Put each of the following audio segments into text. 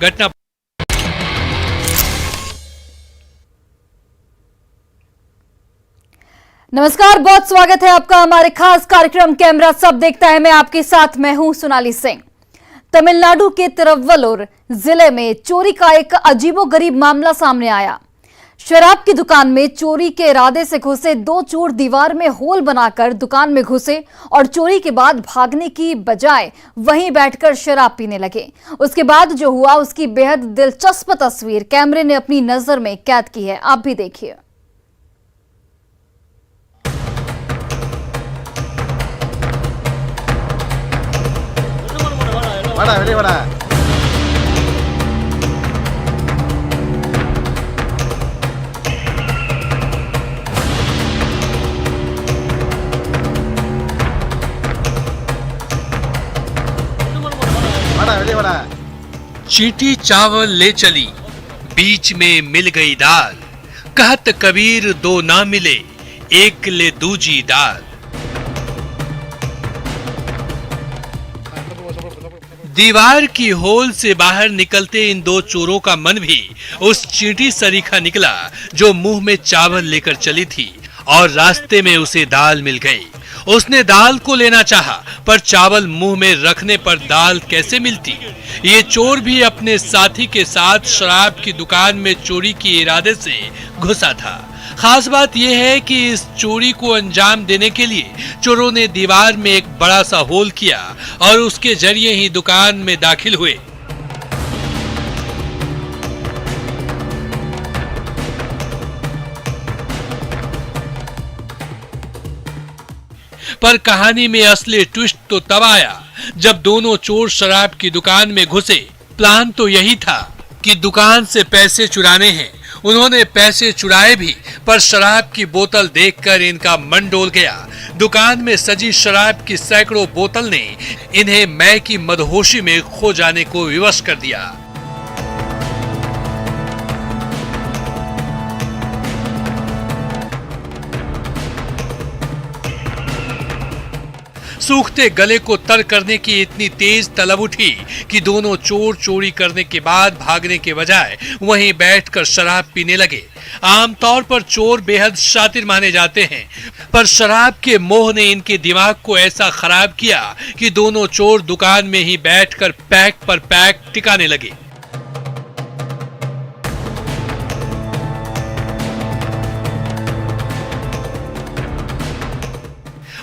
घटना नमस्कार, बहुत स्वागत है आपका हमारे खास कार्यक्रम कैमरा सब देखता है। मैं आपके साथ हूं सोनाली सिंह। तमिलनाडु के तिरुवल्लुर जिले में चोरी का एक अजीबोगरीब मामला सामने आया। शराब की दुकान में चोरी के इरादे से घुसे दो चोर दीवार में होल बनाकर दुकान में घुसे और चोरी के बाद भागने की बजाय वहीं बैठकर शराब पीने लगे। उसके बाद जो हुआ उसकी बेहद दिलचस्प तस्वीर कैमरे ने अपनी नजर में कैद की है। आप भी देखिए। चींटी चावल ले चली, बीच में मिल गई दाल। कहत कबीर दो ना मिले, एक ले दूजी दाल। दीवार की होल से बाहर निकलते इन दो चोरों का मन भी उस चींटी सरीखा निकला जो मुंह में चावल लेकर चली थी और रास्ते में उसे दाल मिल गई। उसने दाल को लेना चाहा, पर चावल मुंह में रखने पर दाल कैसे मिलती। ये चोर भी अपने साथी के साथ शराब की दुकान में चोरी के इरादे से घुसा था। खास बात यह है कि इस चोरी को अंजाम देने के लिए चोरों ने दीवार में एक बड़ा सा होल किया और उसके जरिए ही दुकान में दाखिल हुए। पर कहानी में असली ट्विस्ट तो तब आया जब दोनों चोर शराब की दुकान में घुसे। प्लान तो यही था कि दुकान से पैसे चुराने हैं। उन्होंने पैसे चुराए भी, पर शराब की बोतल देखकर इनका मन डोल गया। दुकान में सजी शराब की सैकड़ों बोतल ने इन्हें मय की मदहोशी में खो जाने को विवश कर दिया। सूखते गले को तर करने की इतनी तेज तलब उठी कि दोनों चोर चोरी करने के बाद भागने के बजाय वहीं बैठकर शराब पीने लगे। आमतौर पर चोर बेहद शातिर माने जाते हैं, पर शराब के मोह ने इनके दिमाग को ऐसा खराब किया कि दोनों चोर दुकान में ही बैठकर पैक पर पैक टिकाने लगे।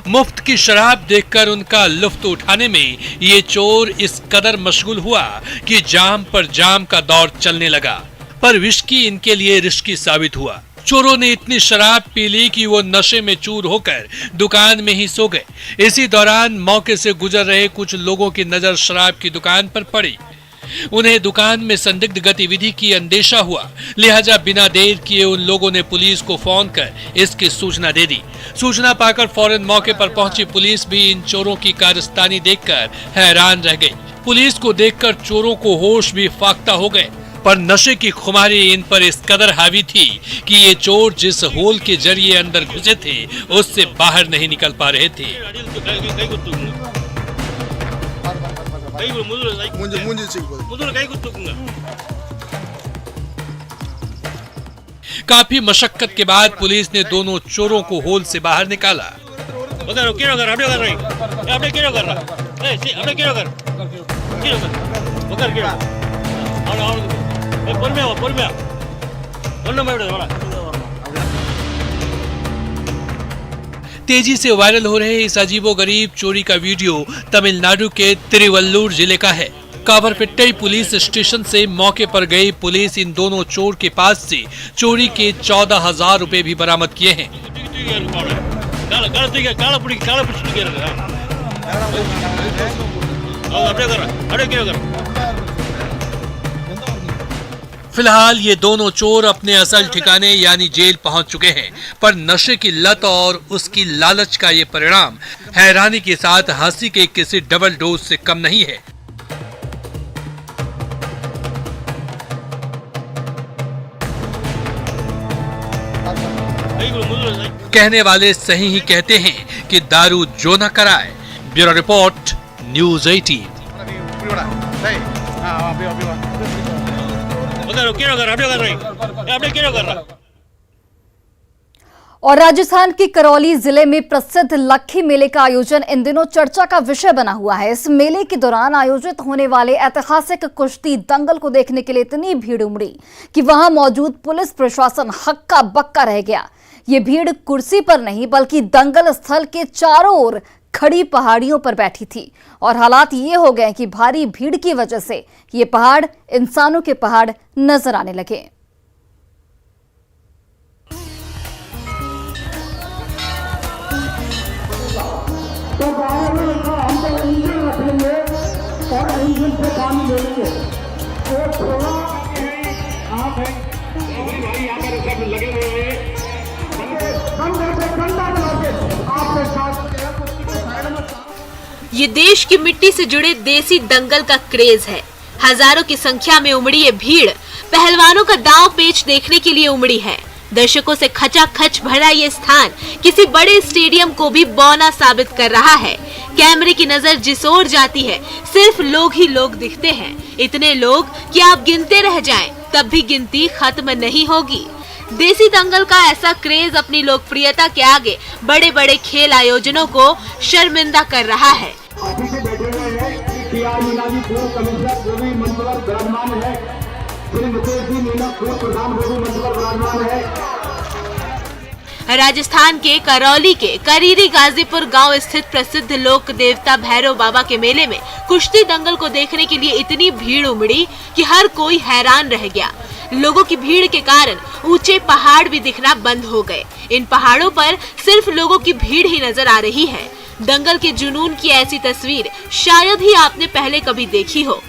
मुफ्त की शराब देखकर उनका लुत्फ उठाने में ये चोर इस कदर मशगूल हुआ कि जाम पर जाम का दौर चलने लगा। पर विस्की इनके लिए रिस्की साबित हुआ। चोरों ने इतनी शराब पी ली कि वो नशे में चूर होकर दुकान में ही सो गए। इसी दौरान मौके से गुजर रहे कुछ लोगों की नजर शराब की दुकान पर पड़ी। उन्हें दुकान में संदिग्ध गतिविधि की अंदेशा हुआ, लिहाजा बिना देर किए उन लोगों ने पुलिस को फोन कर इसकी सूचना दे दी। सूचना पाकर फौरन मौके पर पहुंची पुलिस भी इन चोरों की कारस्तानी देखकर हैरान रह गई। पुलिस को देखकर चोरों को होश भी फाख्ता हो गए, पर नशे की खुमारी इन पर इस कदर हावी थी कि ये चोर जिस होल के जरिए अंदर घुसे थे उससे बाहर नहीं निकल पा रहे थे। काफी मशक्कत के बाद पुलिस ने दोनों चोरों को होल से बाहर निकाला। तेजी से वायरल हो रहे इस अजीबोगरीब चोरी का वीडियो तमिलनाडु के तिरुवल्लुर जिले का है। कावरपेट्टई पुलिस स्टेशन से मौके पर गई पुलिस इन दोनों चोर के पास से चोरी के 14,000 रुपए भी बरामद किए हैं। फिलहाल ये दोनों चोर अपने असल ठिकाने यानी जेल पहुंच चुके हैं, पर नशे की लत और उसकी लालच का ये परिणाम हैरानी के साथ हंसी के किसी डबल डोज से कम नहीं है। कहने वाले सही ही कहते हैं कि दारू जो न कराए। Bureau report, news 18। और राजस्थान के करौली जिले में प्रसिद्ध लक्खी मेले का आयोजन इन दिनों चर्चा का विषय बना हुआ है। इस मेले के दौरान आयोजित होने वाले ऐतिहासिक कुश्ती दंगल को देखने के लिए इतनी भीड़ उमड़ी कि वहां मौजूद पुलिस प्रशासन हक्का बक्का रह गया। ये भीड़ कुर्सी पर नहीं बल्कि दंगल स्थल के चारों ओर खड़ी पहाड़ियों पर बैठी थी और हालात ये हो गए कि भारी भीड़ की वजह से ये पहाड़ इंसानों के पहाड़ नजर आने लगे। तो गाँव में हम तो इंजन रखेंगे और इंजन से पानी लेंगे। तो थोड़ा आप हैं भाई यहाँ पर सब लगे हुए हैं, आपके साथ ये देश की मिट्टी से जुड़े देसी दंगल का क्रेज है। हजारों की संख्या में उमड़ी ये भीड़ पहलवानों का दांव पेच देखने के लिए उमड़ी है। दर्शकों से खचाखच भरा ये स्थान किसी बड़े स्टेडियम को भी बौना साबित कर रहा है। कैमरे की नजर जिस ओर जाती है सिर्फ लोग ही लोग दिखते हैं। इतने लोग कि आप गिनते रह जाएं, तब भी गिनती खत्म नहीं होगी। देसी दंगल का ऐसा क्रेज अपनी लोकप्रियता के आगे बड़े बड़े खेल आयोजनों को शर्मिंदा कर रहा है। बैठे हुए हैं पीआर मीनाजी पूर्व कमिश्नर वो भी मंच पर विराजमान है, श्री मुकेश जी मीना पूर्व प्रधान वो भी मंच पर विराजमान है। राजस्थान के करौली के करीरी गाजीपुर गांव स्थित प्रसिद्ध लोक देवता भैरव बाबा के मेले में कुश्ती दंगल को देखने के लिए इतनी भीड़ उमड़ी कि हर कोई हैरान रह गया। लोगों की भीड़ के कारण ऊंचे पहाड़ भी दिखना बंद हो गए। इन पहाड़ों पर सिर्फ लोगों की भीड़ ही नजर आ रही है। दंगल के जुनून की ऐसी तस्वीर शायद ही आपने पहले कभी देखी हो।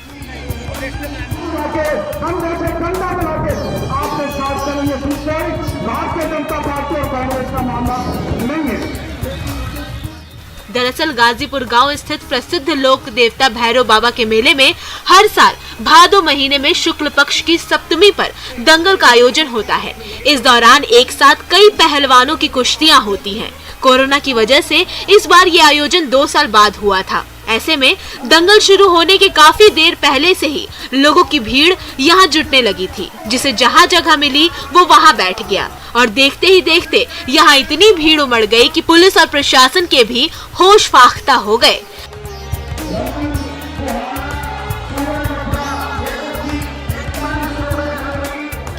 दरअसल गाजीपुर गांव स्थित प्रसिद्ध लोक देवता भैरव बाबा के मेले में हर साल भादो महीने में शुक्ल पक्ष की सप्तमी पर दंगल का आयोजन होता है। इस दौरान एक साथ कई पहलवानों की कुश्तियां होती हैं। कोरोना की वजह से इस बार ये आयोजन 2 साल बाद हुआ था। ऐसे में दंगल शुरू होने के काफी देर पहले से ही लोगों की भीड़ यहाँ जुटने लगी थी। जिसे जहाँ जगह मिली वो वहाँ बैठ गया और देखते ही देखते यहाँ इतनी भीड़ उमड़ गई कि पुलिस और प्रशासन के भी होश फाख्ता हो गए।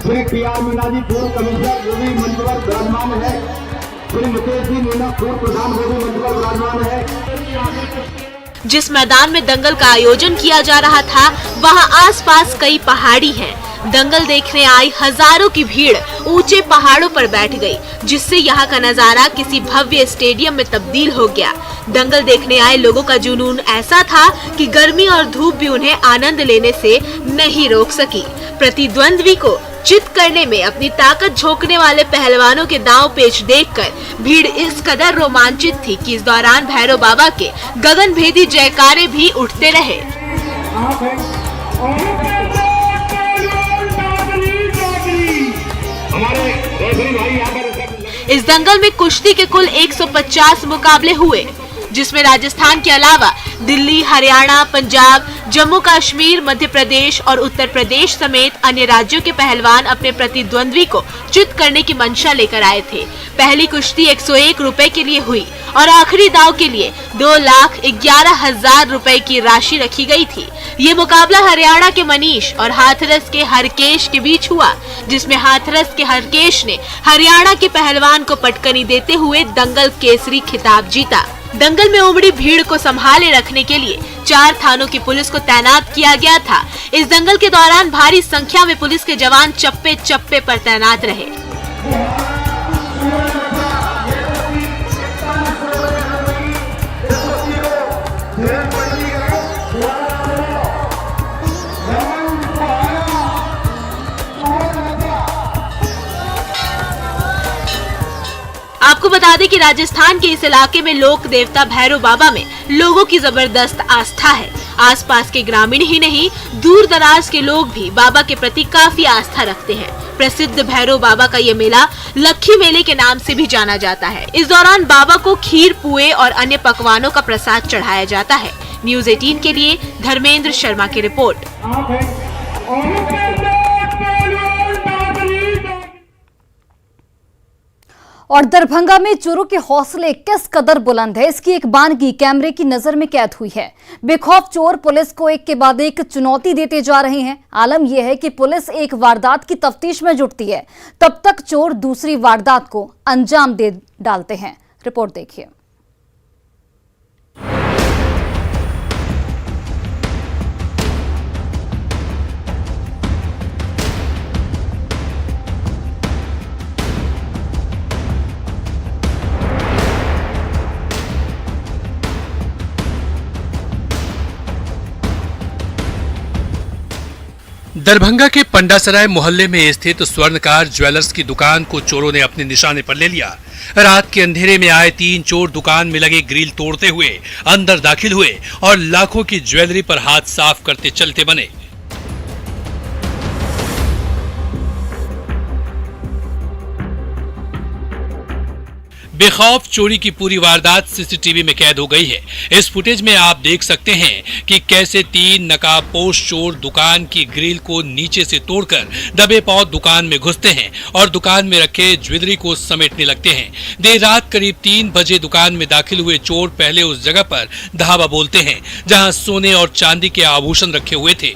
श्री पीआर मीनाजी पूर्व कमिश्नर वो भी मंच पर विराजमान है, श्री मुकेश जी मीना पूर्व प्रधान वो भी मंच पर विराजमान है। जिस मैदान में दंगल का आयोजन किया जा रहा था वहां आसपास कई पहाड़ी हैं। दंगल देखने आई हजारों की भीड़ ऊंचे पहाड़ों पर बैठ गई, जिससे यहाँ का नजारा किसी भव्य स्टेडियम में तब्दील हो गया। दंगल देखने आए लोगों का जुनून ऐसा था कि गर्मी और धूप भी उन्हें आनंद लेने से नहीं रोक सकी। प्रतिद्वंद्वी को चित करने में अपनी ताकत झोंकने वाले पहलवानों के दांव पेच देखकर भीड़ इस कदर रोमांचित थी कि इस दौरान भैरव बाबा के गगनभेदी जयकारे भी उठते रहे। इस दंगल में कुश्ती के कुल 150 मुकाबले हुए, जिसमें राजस्थान के अलावा दिल्ली, हरियाणा, पंजाब, जम्मू कश्मीर, मध्य प्रदेश और उत्तर प्रदेश समेत अन्य राज्यों के पहलवान अपने प्रतिद्वंद्वी को चित करने की मंशा लेकर आए थे। पहली कुश्ती 101 रुपए के लिए हुई और आखिरी दाव के लिए 2,11,000 रुपए की राशि रखी गई थी। ये मुकाबला हरियाणा के मनीष और हाथरस के हरकेश के बीच हुआ, जिसमें हाथरस के हरकेश ने हरियाणा के पहलवान को पटकनी देते हुए दंगल केसरी खिताब जीता। दंगल में उमड़ी भीड़ को संभाले रखने के लिए 4 थानों की पुलिस को तैनात किया गया था। इस दंगल के दौरान भारी संख्या में पुलिस के जवान चप्पे चप्पे पर तैनात रहे। आपको बता दें कि राजस्थान के इस इलाके में लोक देवता भैरव बाबा में लोगों की जबरदस्त आस्था है। आसपास के ग्रामीण ही नहीं, दूर दराज के लोग भी बाबा के प्रति काफी आस्था रखते हैं। प्रसिद्ध भैरव बाबा का ये मेला लक्खी मेले के नाम से भी जाना जाता है। इस दौरान बाबा को खीर, पुए और अन्य पकवानों का प्रसाद चढ़ाया जाता है। न्यूज 18 के लिए धर्मेंद्र शर्मा की रिपोर्ट। आप हैं और पहलवान बाबरी। और दरभंगा में चोरों के हौसले किस कदर बुलंद है, इसकी एक बानगी कैमरे की नजर में कैद हुई है। बेखौफ चोर पुलिस को एक के बाद एक चुनौती देते जा रहे हैं। आलम यह है कि पुलिस एक वारदात की तफ्तीश में जुटती है, तब तक चोर दूसरी वारदात को अंजाम दे डालते हैं। रिपोर्ट देखिए। दरभंगा के पंडासराय मोहल्ले में स्थित स्वर्णकार ज्वेलर्स की दुकान को चोरों ने अपने निशाने पर ले लिया। रात के अंधेरे में आए 3 चोर दुकान में लगे ग्रिल तोड़ते हुए अंदर दाखिल हुए और लाखों की ज्वेलरी पर हाथ साफ करते चलते बने। बेखौफ चोरी की पूरी वारदात सीसीटीवी में कैद हो गई है। इस फुटेज में आप देख सकते हैं कि कैसे 3 नकाबपोश चोर दुकान की ग्रिल को नीचे से तोड़कर दबे पांव दुकान में घुसते हैं और दुकान में रखे ज्वेलरी को समेटने लगते हैं। देर रात करीब 3 बजे दुकान में दाखिल हुए चोर पहले उस जगह पर धावा बोलते हैं जहां सोने और चांदी के आभूषण रखे हुए थे।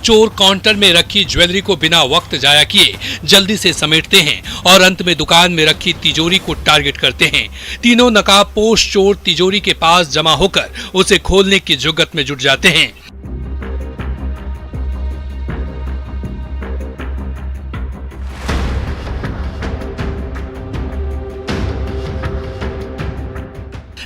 चोर काउंटर में रखी ज्वेलरी को बिना वक्त जाया किए जल्दी से समेटते हैं और अंत में दुकान में रखी तिजोरी को टारगेट करते हैं। तीनों नकाबपोश चोर तिजोरी के पास जमा होकर उसे खोलने की जुगत में जुट जाते हैं।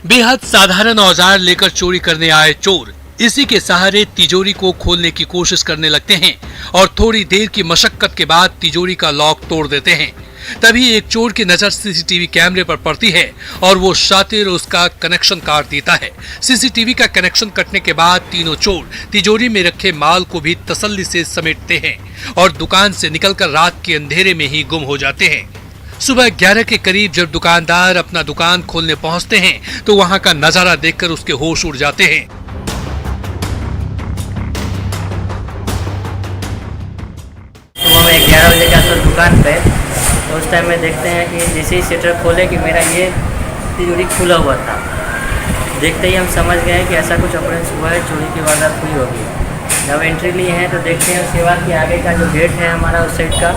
बेहद साधारण औजार लेकर चोरी करने आए चोर इसी के सहारे तिजोरी को खोलने की कोशिश करने लगते हैं और थोड़ी देर की मशक्कत के बाद तिजोरी का लॉक तोड़ देते हैं। तभी एक चोर की नजर सीसीटीवी कैमरे पर पड़ती है और वो शातिर उसका कनेक्शन काट देता है। सीसीटीवी का कनेक्शन कटने के बाद तीनों चोर तिजोरी में रखे माल को भी तसल्ली से समेटते हैं और दुकान से निकलकर रात के अंधेरे में ही गुम हो जाते हैं। सुबह 11 के करीब जब दुकानदार अपना दुकान खोलने पहुंचते हैं तो वहां का नजारा देखकर उसके होश उड़ जाते हैं। सुबह में 11 बजे के आसपास दुकान पे तो उस टाइम में देखते हैं कि जैसे ही शटर खोले कि मेरा ये तिजोरी खुला हुआ था। देखते ही हम समझ गए कि ऐसा कुछ ऑपरेशन हुआ है, चोरी की वारदात हुई होगी। जब एंट्री लिए हैं तो देखते हैं उसके बाद कि आगे का जो गेट है हमारा उस साइड का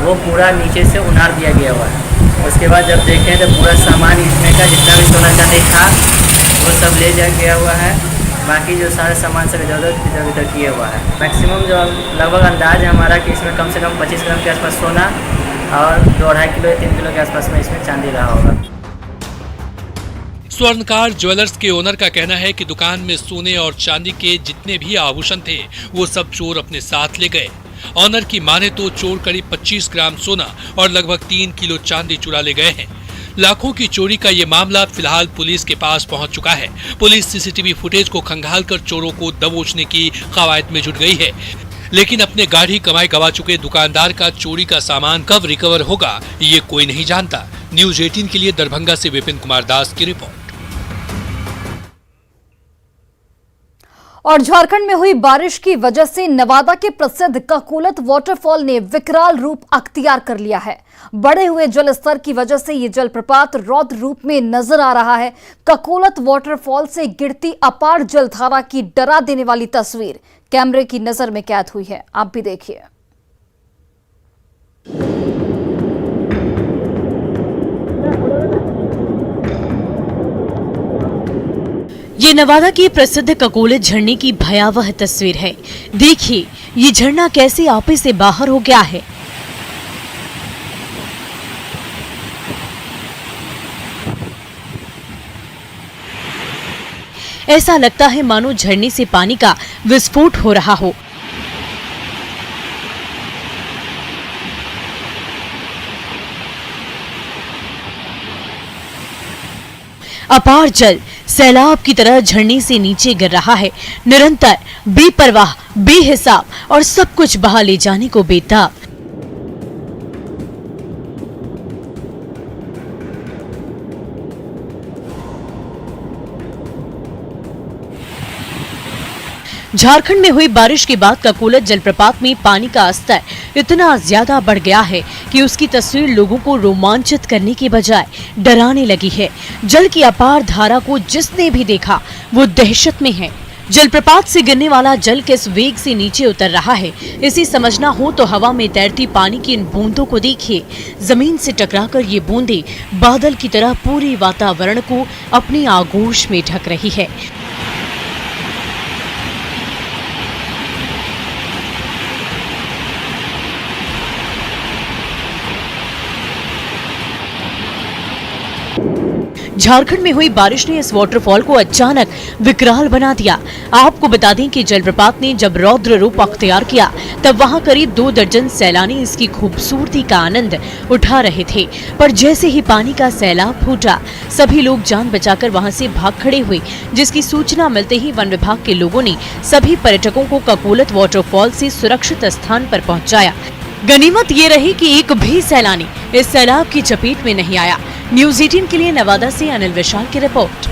वो पूरा नीचे से उनार दिया गया हुआ है। उसके बाद जब देखें तो पूरा सामान इसमें का जितना भी सोना चांदी था वो सब ले जा गया हुआ है। बाकी जो सारे सामान सब इधर उधर किया हुआ है। मैक्सिमम जो लगभग अंदाज है हमारा कि इसमें कम से कम 25 ग्राम के आसपास सोना और 2-2.5 किलो या 3 किलो के आसपास में इसमें चांदी रहा होगा। स्वर्णकार ज्वेलर्स के ओनर का कहना है कि दुकान में सोने और चांदी के जितने भी आभूषण थे वो सब चोर अपने साथ ले गए। ऑनर की माने तो चोर करीब 25 ग्राम सोना और लगभग 3 किलो चांदी चुरा ले गए हैं। लाखों की चोरी का ये मामला फिलहाल पुलिस के पास पहुंच चुका है। पुलिस सीसीटीवी फुटेज को खंगालकर चोरों को दबोचने की कवायद में जुट गई है, लेकिन अपने गाढ़ी कमाई गवा चुके दुकानदार का चोरी का सामान कब रिकवर होगा ये कोई नहीं जानता। न्यूज 18 के लिए दरभंगा से विपिन कुमार दास की रिपोर्ट। और झारखंड में हुई बारिश की वजह से नवादा के प्रसिद्ध ककोलत वाटरफॉल ने विकराल रूप अख्तियार कर लिया है। बढ़े हुए जल स्तर की वजह से ये जलप्रपात रौद्र रूप में नजर आ रहा है। ककोलत वाटरफॉल से गिरती अपार जलधारा की डरा देने वाली तस्वीर कैमरे की नजर में कैद हुई है। आप भी देखिए। ये नवादा की प्रसिद्ध ककोलत झरने की भयावह तस्वीर है। देखिए ये झरना कैसे आपे से बाहर हो गया है। ऐसा लगता है मानो झरने से पानी का विस्फोट हो रहा हो। अपार जल सैलाब की तरह झरने से नीचे गिर रहा है, निरंतर, बेपरवाह, बेहिसाब और सब कुछ बहा ले जाने को बेताब। झारखंड में हुई बारिश के बाद ककोलत जलप्रपात में पानी का स्तर इतना ज्यादा बढ़ गया है कि उसकी तस्वीर लोगों को रोमांचित करने के बजाय डराने लगी है। जल की अपार धारा को जिसने भी देखा वो दहशत में है। जलप्रपात से गिरने वाला जल किस वेग से नीचे उतर रहा है, इसे समझना हो तो हवा में तैरती पानी की इन बूंदों को देखिए। जमीन से टकराकर ये बूंदें बादल की तरह पूरे वातावरण को अपनी आगोश में ढक रही है। झारखंड में हुई बारिश ने इस वाटरफॉल को अचानक विकराल बना दिया। आपको बता दें कि जलप्रपात ने जब रौद्र रूप अख्तियार किया तब वहां करीब 2 दर्जन सैलानी इसकी खूबसूरती का आनंद उठा रहे थे, पर जैसे ही पानी का सैलाब फूटा सभी लोग जान बचाकर वहां से भाग खड़े हुए, जिसकी सूचना मिलते ही वन विभाग के लोगों ने सभी पर्यटकों को ककोलत वाटरफॉल से सुरक्षित स्थान पर पहुंचाया। गनीमत ये रही कि एक भी सैलानी इस सैलाब की चपेट में नहीं आया। न्यूज़ 18 के लिए नवादा से अनिल विशाल की रिपोर्ट।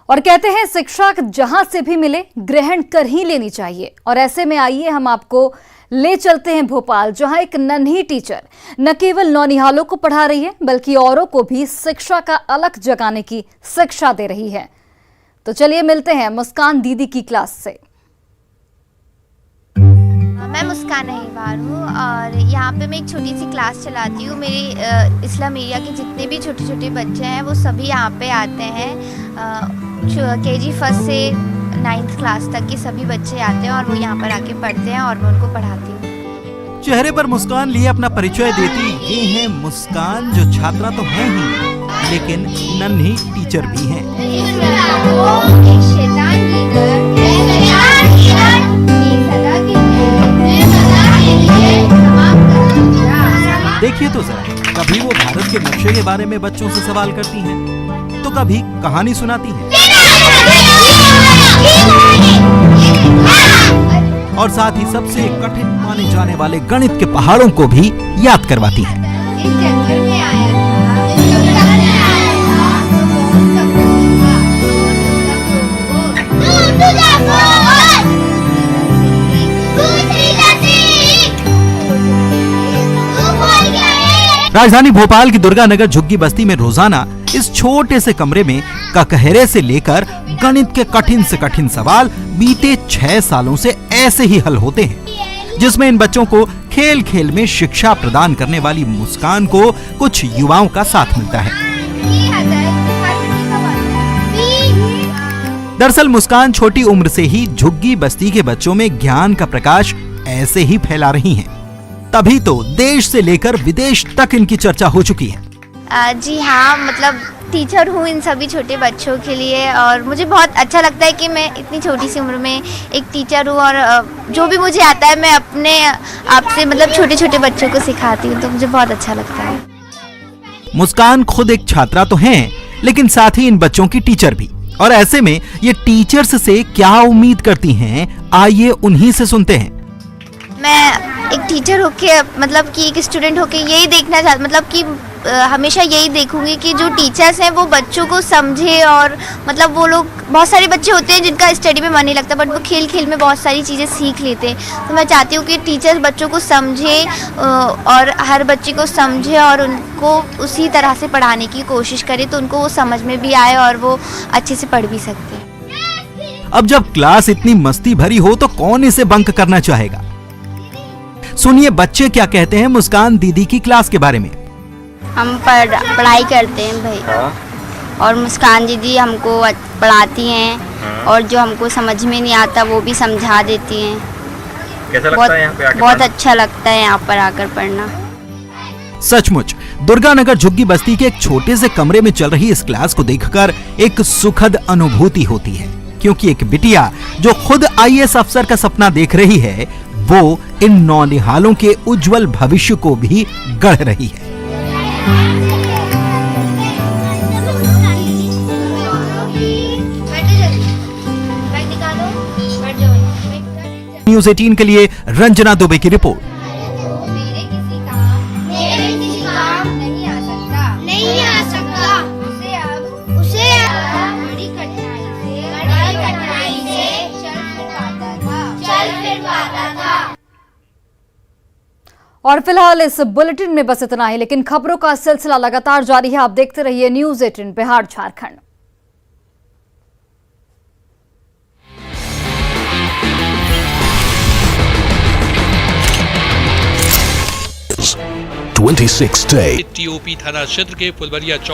और कहते हैं शिक्षा जहां से भी मिले ग्रहण कर ही लेनी चाहिए। और ऐसे में आइए हम आपको ले चलते हैं भोपाल, जहां एक नन्ही टीचर न केवल नौनिहालों को पढ़ा रही है बल्कि औरों को भी शिक्षा का अलग जगाने की शिक्षा दे रही है। तो चलिए मिलते हैं मुस्कान दीदी की क्लास से। मैं मुस्कान अहिरवार हूँ और यहाँ पे मैं एक छोटी सी क्लास चलाती हूँ। मेरी इस्लाम एरिया के जितने भी छोटे छोटे बच्चे हैं वो सभी यहाँ पे आते हैं। KG 1 से 9th क्लास तक के सभी बच्चे आते हैं और वो यहाँ पर आके पढ़ते हैं और मैं उनको पढ़ाती हूँ। चेहरे पर मुस्कान लिए अपना परिचय देती ये है मुस्कान, जो छात्रा तो है ही लेकिन नन्ही टीचर भी हैं। देखिए तो जरा, कभी वो भारत के नक्शे के बारे में बच्चों से सवाल करती हैं, तो कभी कहानी सुनाती हैं और साथ ही सबसे कठिन माने जाने वाले गणित के पहाड़ों को भी याद करवाती हैं। राजधानी भोपाल की दुर्गानगर झुग्गी बस्ती में रोजाना इस छोटे से कमरे में ककहरे से लेकर गणित के कठिन से कठिन सवाल बीते 6 सालों से ऐसे ही हल होते हैं, जिसमें इन बच्चों को खेल खेल में शिक्षा प्रदान करने वाली मुस्कान को कुछ युवाओं का साथ मिलता है। दरअसल मुस्कान छोटी उम्र से ही झुग्गी बस्ती के बच्चों में ज्ञान का प्रकाश ऐसे ही फैला रही हैं। तभी तो देश से लेकर विदेश तक इनकी चर्चा हो चुकी है। जी हाँ, मतलब टीचर हूँ इन सभी छोटे बच्चों के लिए और मुझे बहुत अच्छा लगता है कि मैं इतनी छोटी सी उम्र में एक टीचर हूँ और जो भी मुझे आता है मैं अपने आप से मतलब छोटे छोटे बच्चों को सिखाती हूँ, तो मुझे बहुत अच्छा लगता है। मुस्कान खुद एक छात्रा तो हैं, लेकिन साथ ही इन बच्चों की टीचर भी। और ऐसे में ये टीचर्स से क्या उम्मीद करती हैं, आइए उन्हीं से सुनते हैं। मैं एक टीचर होके मतलब कि एक स्टूडेंट होके यही देखना चाहती, मतलब कि हमेशा यही देखूंगी कि जो टीचर्स हैं वो बच्चों को समझे और मतलब वो लोग, बहुत सारे बच्चे होते हैं जिनका स्टडी में मन नहीं लगता बट वो खेल खेल में बहुत सारी चीज़ें सीख लेते हैं। तो मैं चाहती हूँ कि टीचर्स बच्चों को समझे और हर बच्चे को समझे और उनको उसी तरह से पढ़ाने की कोशिश करे तो उनको वो समझ में भी आए और वो अच्छे से पढ़ भी सकते हैं। अब जब क्लास इतनी मस्ती भरी हो तो कौन इसे बंक करना चाहेगा। सुनिए बच्चे क्या कहते हैं मुस्कान दीदी की क्लास के बारे में। हम पढ़ाई करते हैं भाई और मुस्कान दीदी हमको पढ़ाती हैं और जो हमको समझ में नहीं आता वो भी समझा देती हैं। कैसा लगता है यहाँ पे आकर? बहुत अच्छा लगता है यहाँ पर आकर पढ़ना। सचमुच दुर्गानगर झुग्गी बस्ती के एक छोटे से कमरे में चल रही इस क्लास को देखकर एक सुखद अनुभूति होती है, क्योंकि एक बिटिया जो खुद IAS अफसर का सपना देख रही है वो इन नौनिहालों के उज्जवल भविष्य को भी गढ़ रही है। न्यूज़ 18 के लिए रंजना दुबे की रिपोर्ट। और फिलहाल इस बुलेटिन में बस इतना ही, लेकिन खबरों का सिलसिला लगातार जारी है। आप देखते रहिए न्यूज़ 18 बिहार झारखंड। टीओपी थाना क्षेत्र के फुलबरिया चौक